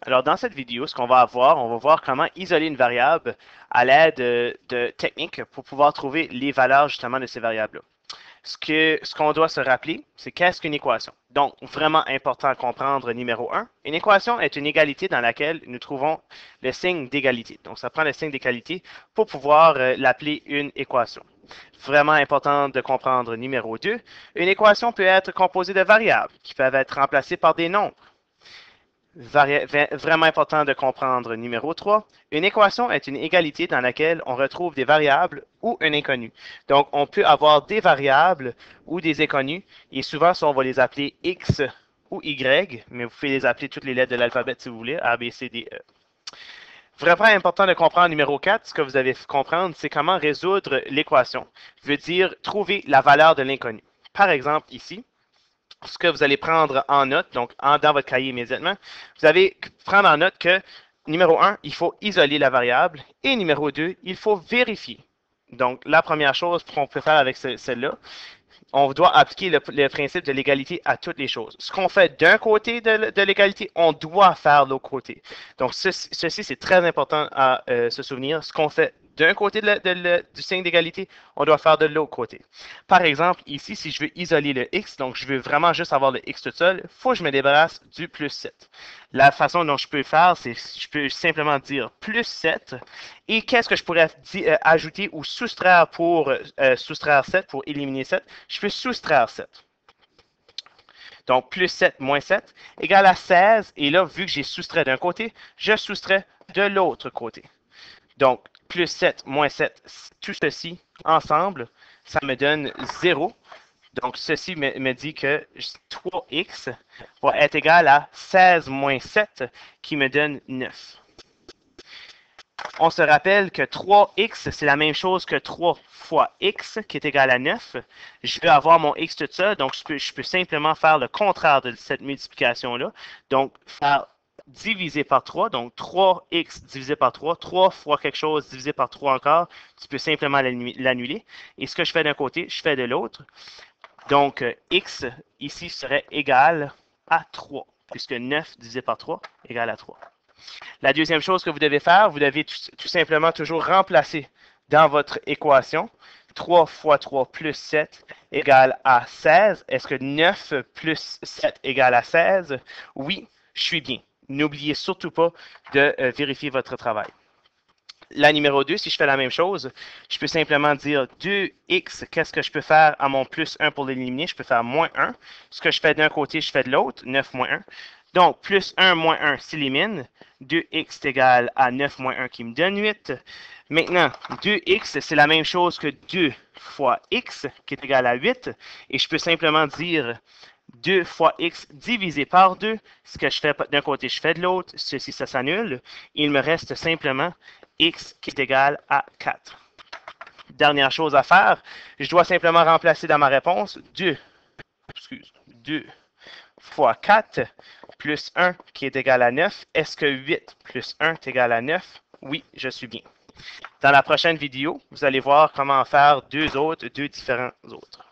Alors, dans cette vidéo, ce qu'on va voir, on va voir comment isoler une variable à l'aide de techniques pour pouvoir trouver les valeurs justement de ces variables-là. Ce qu'on doit se rappeler, c'est qu'est-ce qu'une équation. Donc, vraiment important à comprendre, numéro 1. Une équation est une égalité dans laquelle nous trouvons le signe d'égalité. Donc, ça prend le signe d'égalité pour pouvoir l'appeler une équation. Vraiment important de comprendre, numéro 2. Une équation peut être composée de variables qui peuvent être remplacées par des nombres. Vraiment important de comprendre. Numéro 3, une équation est une égalité dans laquelle on retrouve des variables ou un inconnu. Donc, on peut avoir des variables ou des inconnus, et souvent, on va les appeler X ou Y, mais vous pouvez les appeler toutes les lettres de l'alphabet si vous voulez, A, B, C, D, E. Vraiment important de comprendre numéro 4, ce que vous avez comprendre, c'est comment résoudre l'équation. Veut dire trouver la valeur de l'inconnu. Par exemple, ici, ce que vous allez prendre en note, donc dans votre cahier immédiatement, vous allez prendre en note que, numéro 1, il faut isoler la variable, et numéro 2, il faut vérifier. Donc, la première chose qu'on peut faire avec celle-là, on doit appliquer le principe de l'égalité à toutes les choses. Ce qu'on fait d'un côté de l'égalité, on doit faire de l'autre côté. Donc, ceci c'est très important à se souvenir. Ce qu'on fait d'un côté du signe d'égalité, on doit faire de l'autre côté. Par exemple, ici, si je veux isoler le x, donc je veux vraiment juste avoir le x tout seul, il faut que je me débarrasse du plus 7. La façon dont je peux le faire, c'est je peux simplement dire plus 7. Et qu'est-ce que je pourrais ajouter ou soustraire pour soustraire 7, pour éliminer 7? Je peux soustraire 7. Donc, plus 7 moins 7 égale à 16. Et là, vu que j'ai soustrait d'un côté, je soustrais de l'autre côté. Donc, plus 7 moins 7, tout ceci ensemble, ça me donne 0. Donc, ceci me dit que 3x va être égal à 16 moins 7, qui me donne 9. On se rappelle que 3x, c'est la même chose que 3 fois x, qui est égal à 9. Je veux avoir mon x tout seul, donc je peux simplement faire le contraire de cette multiplication-là. Donc, faire divisé par 3, donc 3x divisé par 3, 3 fois quelque chose divisé par 3 encore, tu peux simplement l'annuler. Et ce que je fais d'un côté, je fais de l'autre. Donc, x ici serait égal à 3, puisque 9 divisé par 3 égale à 3. La deuxième chose que vous devez faire, vous devez tout simplement toujours remplacer dans votre équation 3 fois 3 plus 7 égale à 16. Est-ce que 9 plus 7 égale à 16? Oui, je suis bien. N'oubliez surtout pas de vérifier votre travail. La numéro 2, si je fais la même chose, je peux simplement dire 2x, qu'est-ce que je peux faire à mon plus 1 pour l'éliminer? Je peux faire moins 1. Ce que je fais d'un côté, je fais de l'autre, 9 moins 1. Donc, plus 1 moins 1 s'élimine. 2x est égal à 9 moins 1 qui me donne 8. Maintenant, 2x, c'est la même chose que 2 fois x qui est égal à 8. Et je peux simplement dire 2 fois x divisé par 2. Ce que je fais d'un côté, je fais de l'autre. Ceci, ça s'annule. Il me reste simplement x qui est égal à 4. Dernière chose à faire, je dois simplement remplacer dans ma réponse 2 fois 4 plus 1 qui est égal à 9. Est-ce que 8 plus 1 est égal à 9? Oui, je suis bien. Dans la prochaine vidéo, vous allez voir comment faire deux différents autres.